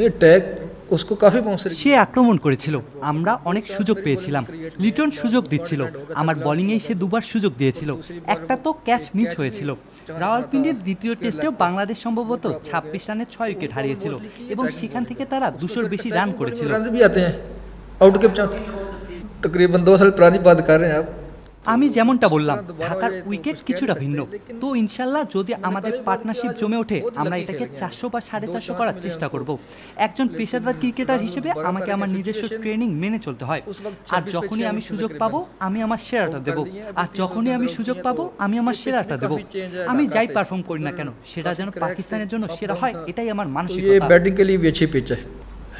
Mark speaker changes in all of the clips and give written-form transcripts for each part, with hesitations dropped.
Speaker 1: ये टैग उसको काफ़ी बाउंसर
Speaker 2: সে আক্রমণ করেছিল, আমরা অনেক সুযোগ পেয়েছিলাম। লিটন সুযোগ দিচ্ছিল, আমার বোলিংয়েই সে দুবার সুযোগ দিয়েছিল, একটা তো ক্যাচ মিস হয়েছিল। রাওয়ালপিন্ডির দ্বিতীয় টেস্টেও বাংলাদেশ সম্ভবত 26 রানে 6 উইকেট হারিয়েছিল এবং সেখান থেকে তারা 200-র বেশি রান করেছিল।
Speaker 1: रन भी आते हैं आउट के चांस। तकरीबन 2 साल पुरानी बात कर रहे हैं आप।
Speaker 2: আমি যেমনটা বললাম, ঢাকার উইকেট কিছুটা ভিন্ন। তো ইনশাল্লাহ যদি আমাদের পার্টনারশিপ জমে ওঠে, আমরা এটাকে 400 বা 450 করার চেষ্টা করব। একজন পেশাদার ক্রিকেটার হিসেবে আমাকে আমার নিজস্ব ট্রেনিং মেনে চলতে হয়। আর যখনই আমি সুযোগ পাবো আমি আমার সেরাটা দেব, আর যখনই আমি সুযোগ পাবো আমি আমার সেরাটা দেব। আমি যাই পারফর্ম করি না কেন, সেটা যেন পাকিস্তানের জন্য সেরা হয়, এটাই আমার
Speaker 1: ये
Speaker 2: মানসিকতা।
Speaker 1: बैटिंग के लिए भी अच्छी पिच है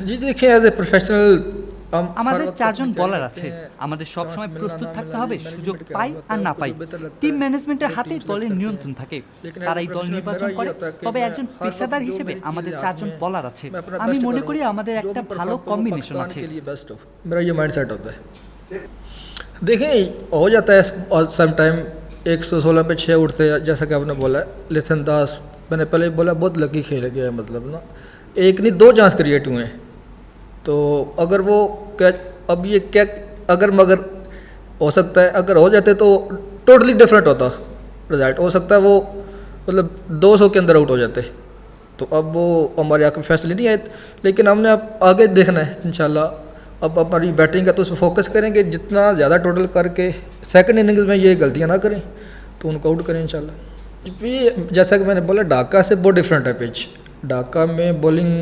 Speaker 1: जी। देखिए एज ए प्रोफेशनल
Speaker 2: আমাদের 4 জন বলার আছে, আমাদের সবসময় প্রস্তুত থাকতে হবে, সুযোগ পাই আর না পাই। টিম ম্যানেজমেন্টের হাতেই দলের নিয়ন্ত্রণ থাকে, তারাই দল নির্বাচন করে। তবে একজন পেশাদার হিসেবে আমাদের 4 জন বলার আছে। আমি মনে করি আমাদের একটা ভালো কম্বিনেশন আছে।
Speaker 1: मेरा ये माइंड सेट होता है। देखिए हो जाता है सम टाइम 116 पे 6 उठते हैं जैसा कि आपने बोला। लिसन दास मैंने पहले बोला बहुत लकी खेल गया, मतलब ना एक नहीं 2 चांस क्रिएट हुए हैं। तो अगर वो क्या अब ये क्या अगर मगर हो सकता है, अगर हो जाते तो टोटली डिफरेंट होता रिजल्ट। हो सकता है वो मतलब 200 के अंदर आउट हो जाते। तो अब वो हमारे यहाँ फैसले नहीं आए, लेकिन हमने अब आगे देखना है इंशाल्लाह। अब हमारी बैटिंग का तो उस पर फोकस करेंगे, जितना ज़्यादा टोटल करके सेकंड इनिंग्स में ये गलतियाँ ना करें तो उनको आउट करें इंशाल्लाह। ये जैसा कि मैंने बोला ढाका से बहुत डिफरेंट है पिच। ढाका में बॉलिंग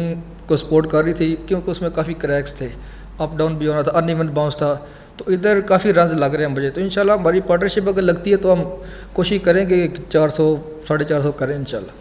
Speaker 1: को सपोर्ट कर रही थी क्योंकि उसमें काफ़ी क्रैक्स थे, अप डाउन भी होना था, अनइवन बाउंस था। तो इधर काफ़ी रन लग रहे हैं मुझे। तो इंशाल्लाह हमारी पार्टनरशिप अगर लगती है तो हम कोशिश करेंगे 400 450 करें इंशाल्लाह।